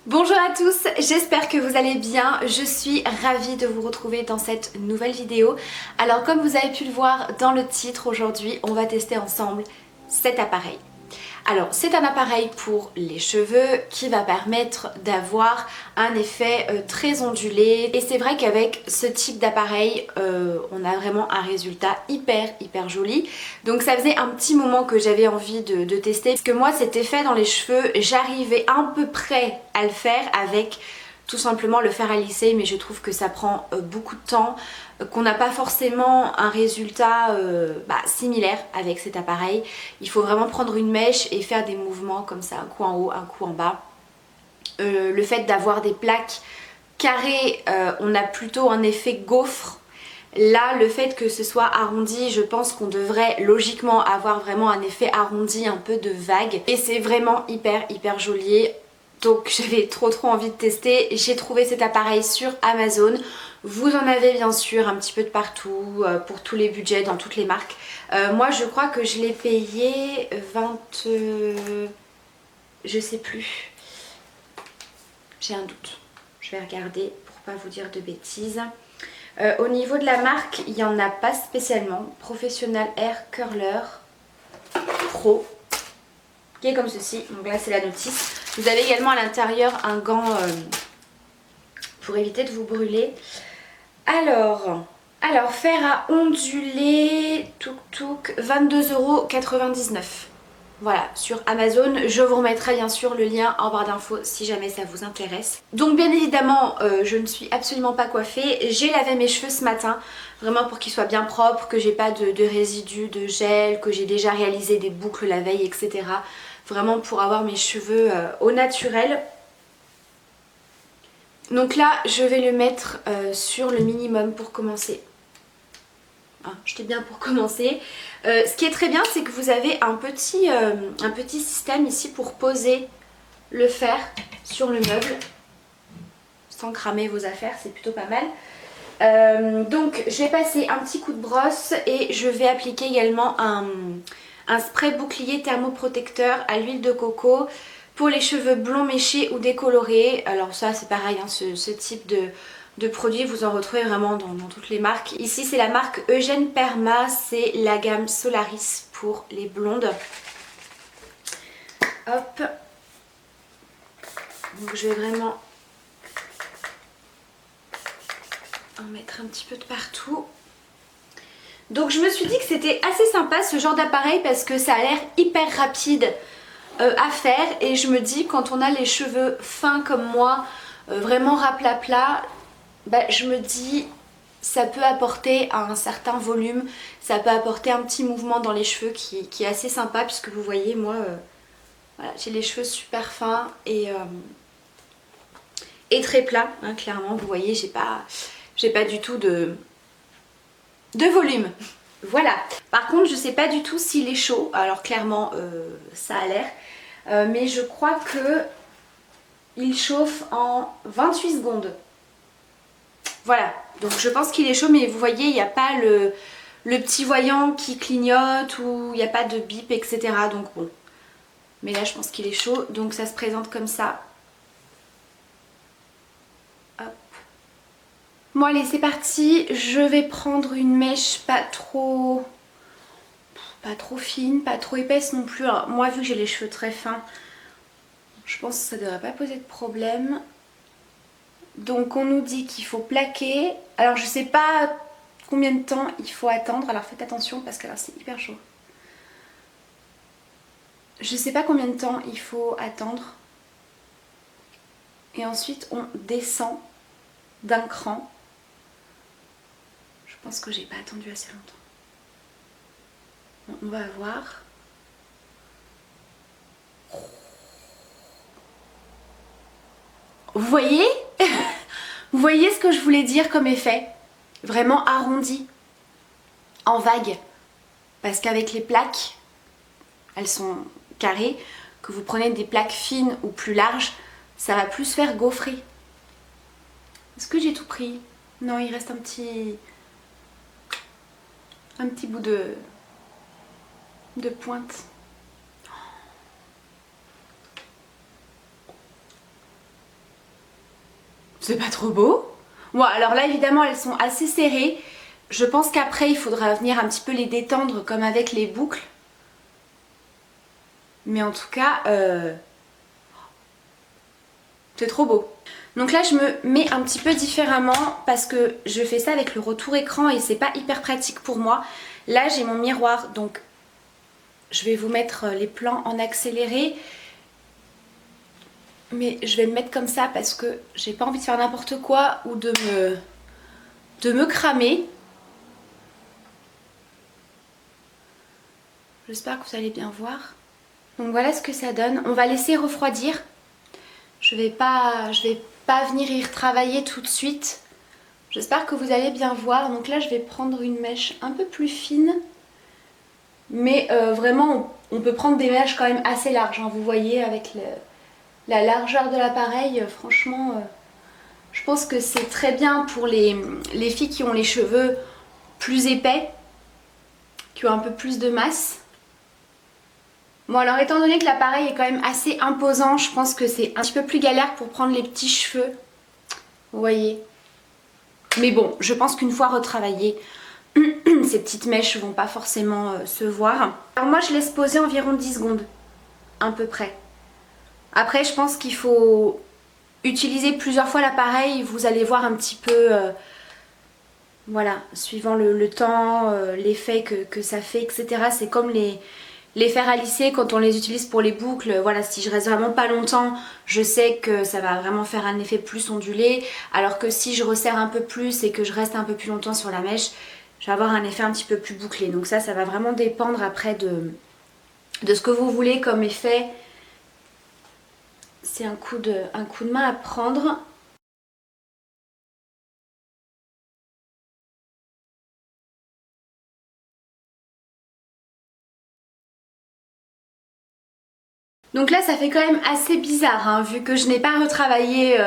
Bonjour à tous, j'espère que vous allez bien. Je suis ravie de vous retrouver dans cette nouvelle vidéo. Alors comme vous avez pu le voir dans le titre, aujourd'hui on va tester ensemble cet appareil. Alors c'est un appareil pour les cheveux qui va permettre d'avoir un effet très ondulé, et c'est vrai qu'avec ce type d'appareil on a vraiment un résultat hyper joli. Donc ça faisait un petit moment que j'avais envie de tester, parce que moi cet effet dans les cheveux j'arrivais à peu près à le faire avec tout simplement le fer à lisser, mais je trouve que ça prend beaucoup de temps, qu'on n'a pas forcément un résultat similaire avec cet appareil. Il faut vraiment prendre une mèche et faire des mouvements comme ça, un coup en haut, un coup en bas. Le fait d'avoir des plaques carrées, on a plutôt un effet gaufre. Là, le fait que ce soit arrondi, je pense qu'on devrait logiquement avoir vraiment un effet arrondi, un peu de vague. Et c'est vraiment hyper joli. Donc j'avais trop envie de tester. J'ai trouvé cet appareil sur Amazon. Vous en avez bien sûr un petit peu de partout, pour tous les budgets, dans toutes les marques. Moi je crois que je l'ai payé 20... je sais plus. J'ai un doute. Je vais regarder pour pas vous dire de bêtises. Au niveau de la marque, il n'y en a pas spécialement. Professional Hair Curler Pro, qui est comme ceci. Donc là c'est la notice. Vous avez également à l'intérieur un gant pour éviter de vous brûler. Alors fer à onduler, 22,99 €. Voilà, sur Amazon. Je vous remettrai bien sûr le lien en barre d'infos si jamais ça vous intéresse. Donc bien évidemment, je ne suis absolument pas coiffée. J'ai lavé mes cheveux ce matin, vraiment pour qu'ils soient bien propres, que j'ai pas de résidus de gel, que j'ai déjà réalisé des boucles la veille, etc. Vraiment pour avoir mes cheveux au naturel. Donc là, je vais le mettre sur le minimum pour commencer. Hein, j'étais bien pour commencer. Ce qui est très bien, c'est que vous avez un petit système ici pour poser le fer sur le meuble sans cramer vos affaires, c'est plutôt pas mal. Donc je vais passer un petit coup de brosse et je vais appliquer également un spray bouclier thermoprotecteur à l'huile de coco pour les cheveux blonds méchés ou décolorés. Alors ça c'est pareil, hein, ce type de produit vous en retrouvez vraiment dans toutes les marques. Ici c'est la marque Eugène Perma, c'est la gamme Solaris pour les blondes. Hop. Donc je vais vraiment en mettre un petit peu de partout. Donc je me suis dit que c'était assez sympa ce genre d'appareil parce que ça a l'air hyper rapide à faire, et je me dis quand on a les cheveux fins comme moi, vraiment raplat, je me dis ça peut apporter un certain volume, ça peut apporter un petit mouvement dans les cheveux qui est assez sympa, puisque vous voyez moi voilà, j'ai les cheveux super fins et très plats, hein, clairement vous voyez j'ai pas du tout de volume. Voilà. Par contre je sais pas du tout s'il est chaud, alors clairement ça a l'air, mais je crois que il chauffe en 28 secondes. Voilà, donc je pense qu'il est chaud, mais vous voyez il n'y a pas le petit voyant qui clignote, ou il n'y a pas de bip, etc. Donc bon, mais là je pense qu'il est chaud, donc ça se présente comme ça. Hop. Bon allez c'est parti, je vais prendre une mèche pas trop fine, pas trop épaisse non plus. Alors, moi vu que j'ai les cheveux très fins, je pense que ça devrait pas poser de problème. Donc on nous dit qu'il faut plaquer. Alors je sais pas combien de temps il faut attendre, alors faites attention parce que là c'est hyper chaud. Je sais pas combien de temps il faut attendre. Et ensuite on descend d'un cran. Je pense que j'ai pas attendu assez longtemps. Bon, on va voir. Vous voyez? Vous voyez ce que je voulais dire comme effet? Vraiment arrondi, en vague. Parce qu'avec les plaques, elles sont carrées, que vous prenez des plaques fines ou plus larges, ça va plus faire gaufrer. Est-ce que j'ai tout pris? Non, il reste un petit bout de pointe. C'est pas trop beau? Bon, alors là évidemment elles sont assez serrées. Je pense qu'après il faudra venir un petit peu les détendre comme avec les boucles. Mais en tout cas, c'est trop beau. Donc là je me mets un petit peu différemment parce que je fais ça avec le retour écran et c'est pas hyper pratique pour moi. Là j'ai mon miroir, donc je vais vous mettre les plans en accéléré. Mais je vais me mettre comme ça parce que j'ai pas envie de faire n'importe quoi ou de me cramer. J'espère que vous allez bien voir. Donc voilà ce que ça donne. On va laisser refroidir. Je vais pas venir y retravailler tout de suite. J'espère que vous allez bien voir. Donc là je vais prendre une mèche un peu plus fine. Mais vraiment on peut prendre des mèches quand même assez larges, hein. Vous voyez avec la largeur de l'appareil, franchement je pense que c'est très bien pour les filles qui ont les cheveux plus épais, qui ont un peu plus de masse. Bon alors étant donné que l'appareil est quand même assez imposant, je pense que c'est un petit peu plus galère pour prendre les petits cheveux. Vous voyez. Mais bon, je pense qu'une fois retravaillé, ces petites mèches vont pas forcément se voir. Alors moi je laisse poser environ 10 secondes, à peu près. Après je pense qu'il faut utiliser plusieurs fois l'appareil, vous allez voir un petit peu, voilà, suivant le temps, l'effet que ça fait, etc. C'est comme les fers à lisser quand on les utilise pour les boucles. Voilà, si je reste vraiment pas longtemps, je sais que ça va vraiment faire un effet plus ondulé. Alors que si je resserre un peu plus et que je reste un peu plus longtemps sur la mèche, je vais avoir un effet un petit peu plus bouclé. Donc ça va vraiment dépendre après de ce que vous voulez comme effet. C'est un coup de main à prendre. Donc là ça fait quand même assez bizarre, hein, vu que je n'ai pas retravaillé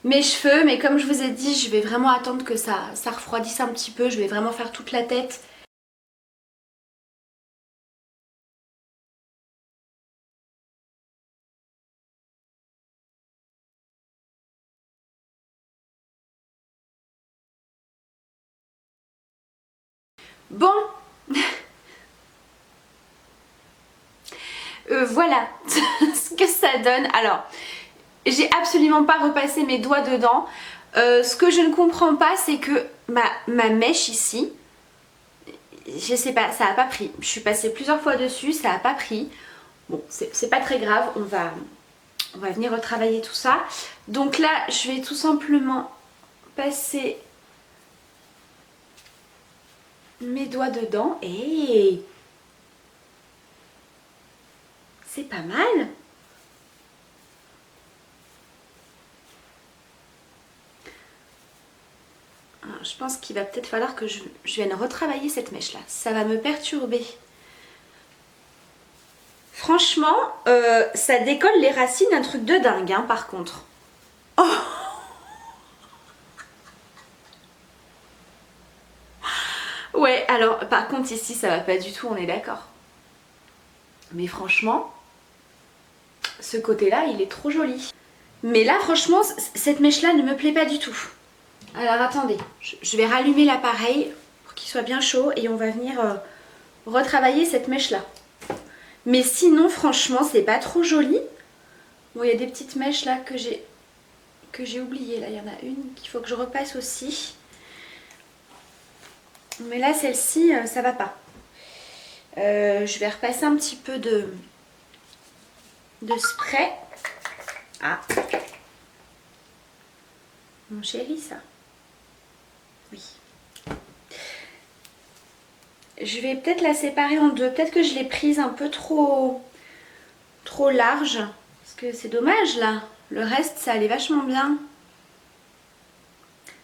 mes cheveux. Mais comme je vous ai dit, je vais vraiment attendre que ça refroidisse un petit peu. Je vais vraiment faire toute la tête. Bon, voilà ce que ça donne. Alors, j'ai absolument pas repassé mes doigts dedans. Ce que je ne comprends pas, c'est que ma mèche ici, je sais pas, ça a pas pris. Je suis passée plusieurs fois dessus, ça a pas pris. Bon, c'est pas très grave, on va venir retravailler tout ça. Donc là, je vais tout simplement passer mes doigts dedans et c'est pas mal. Alors, je pense qu'il va peut-être falloir que je vienne retravailler cette mèche là. Ça va me perturber. Franchement, ça décolle les racines, un truc de dingue, hein, par contre. Oh, ouais, alors par contre ici ça va pas du tout, on est d'accord. Mais franchement, ce côté-là, il est trop joli. Mais là, franchement, cette mèche-là ne me plaît pas du tout. Alors attendez, je vais rallumer l'appareil pour qu'il soit bien chaud et on va venir retravailler cette mèche-là. Mais sinon, franchement, c'est pas trop joli. Bon, il y a des petites mèches là que j'ai oubliées. Là, il y en a une qu'il faut que je repasse aussi. Mais là, celle-ci, ça va pas. Je vais repasser un petit peu de spray. Ah, mon chéri, ça. Oui. Je vais peut-être la séparer en deux. Peut-être que je l'ai prise un peu trop large. Parce que c'est dommage là. Le reste, ça allait vachement bien.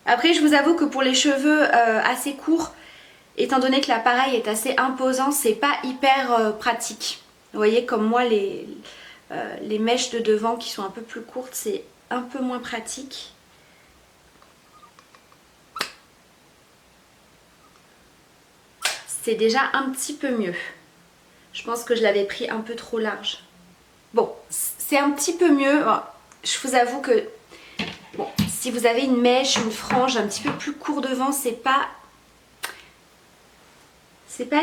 Après, je vous avoue que pour les cheveux assez courts, étant donné que l'appareil est assez imposant, c'est pas hyper pratique. Vous voyez, comme moi, les mèches de devant qui sont un peu plus courtes, c'est un peu moins pratique. C'est déjà un petit peu mieux. Je pense que je l'avais pris un peu trop large. Bon, c'est un petit peu mieux. Bon, je vous avoue que bon, Si vous avez une mèche, une frange un petit peu plus court devant, c'est pas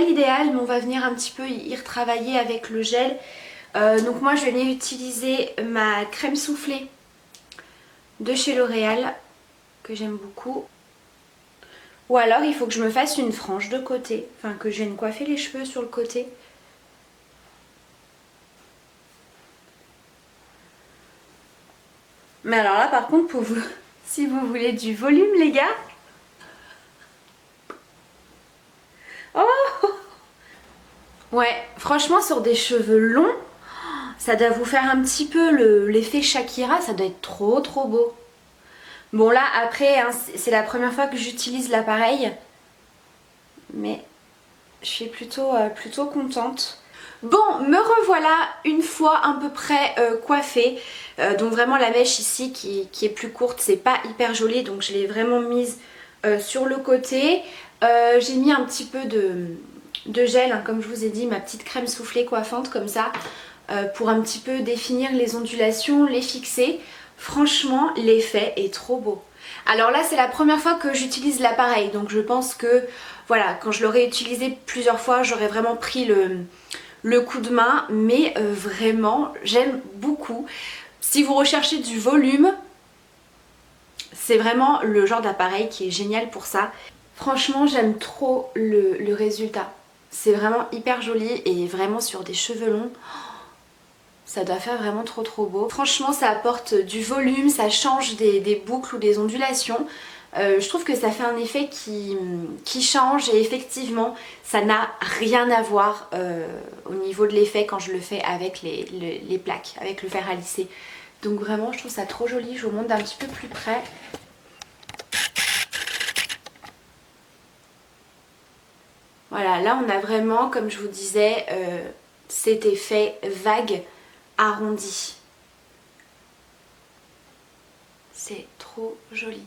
l'idéal, mais on va venir un petit peu y retravailler avec le gel. Donc moi je vais venir utiliser ma crème soufflée de chez L'Oréal que j'aime beaucoup. Ou alors il faut que je me fasse une frange de côté, enfin que je vienne coiffer les cheveux sur le côté. Mais alors là par contre, pour vous, si vous voulez du volume les gars. Oh ouais, franchement sur des cheveux longs, ça doit vous faire un petit peu l'effet Shakira, ça doit être trop trop beau. Bon là après, hein, c'est la première fois que j'utilise l'appareil, mais je suis plutôt contente. Bon, me revoilà une fois à peu près coiffée. Donc vraiment la mèche ici qui est plus courte, c'est pas hyper joli, donc je l'ai vraiment mise sur le côté. J'ai mis un petit peu de gel, hein, comme je vous ai dit, ma petite crème soufflée coiffante comme ça, pour un petit peu définir les ondulations, les fixer. Franchement, l'effet est trop beau. Alors là, c'est la première fois que j'utilise l'appareil, donc je pense que voilà, quand je l'aurai utilisé plusieurs fois, j'aurais vraiment pris le coup de main, mais vraiment, j'aime beaucoup. Si vous recherchez du volume, c'est vraiment le genre d'appareil qui est génial pour ça. Franchement, j'aime trop le résultat. C'est vraiment hyper joli et vraiment sur des cheveux longs, ça doit faire vraiment trop trop beau. Franchement, ça apporte du volume, ça change des boucles ou des ondulations. Je trouve que ça fait un effet qui change et effectivement, ça n'a rien à voir au niveau de l'effet quand je le fais avec les plaques, avec le fer à lisser. Donc vraiment, je trouve ça trop joli. Je vous montre d'un petit peu plus près. Voilà, là on a vraiment, comme je vous disais, cet effet vague arrondi. C'est trop joli.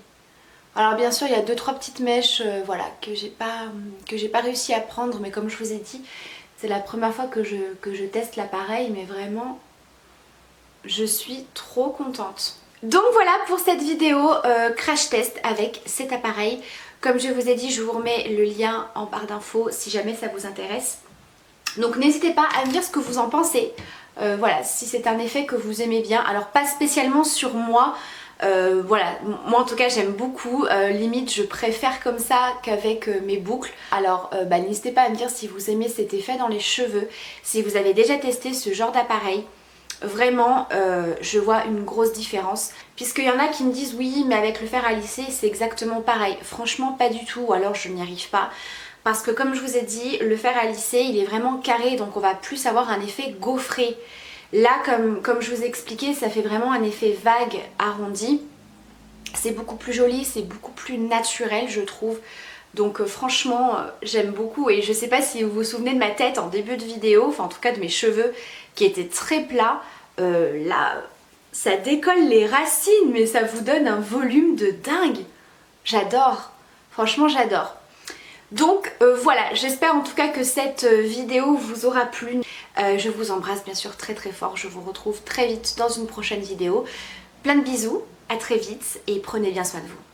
Alors bien sûr il y a 2-3 petites mèches voilà, que j'ai pas réussi à prendre, mais comme je vous ai dit, c'est la première fois que je teste l'appareil, mais vraiment je suis trop contente. Donc voilà pour cette vidéo crash test avec cet appareil. Comme je vous ai dit, je vous remets le lien en barre d'infos si jamais ça vous intéresse. Donc n'hésitez pas à me dire ce que vous en pensez. Voilà, si c'est un effet que vous aimez bien. Alors pas spécialement sur moi. Voilà, moi en tout cas j'aime beaucoup, limite je préfère comme ça qu'avec mes boucles. Alors n'hésitez pas à me dire si vous aimez cet effet dans les cheveux, si vous avez déjà testé ce genre d'appareil. Vraiment je vois une grosse différence, puisqu'il y en a qui me disent oui mais avec le fer à lisser c'est exactement pareil. Franchement pas du tout, ou alors je n'y arrive pas. Parce que comme je vous ai dit, le fer à lisser il est vraiment carré, donc on va plus avoir un effet gaufré. Là comme je vous ai expliqué, ça fait vraiment un effet vague arrondi. C'est beaucoup plus joli, c'est beaucoup plus naturel je trouve. Donc franchement j'aime beaucoup, et je sais pas si vous vous souvenez de ma tête en début de vidéo, enfin en tout cas de mes cheveux qui étaient très plats. Là ça décolle les racines, mais ça vous donne un volume de dingue. J'adore, franchement j'adore. Donc voilà, j'espère en tout cas que cette vidéo vous aura plu. Je vous embrasse bien sûr très très fort, je vous retrouve très vite dans une prochaine vidéo. Plein de bisous, à très vite et prenez bien soin de vous.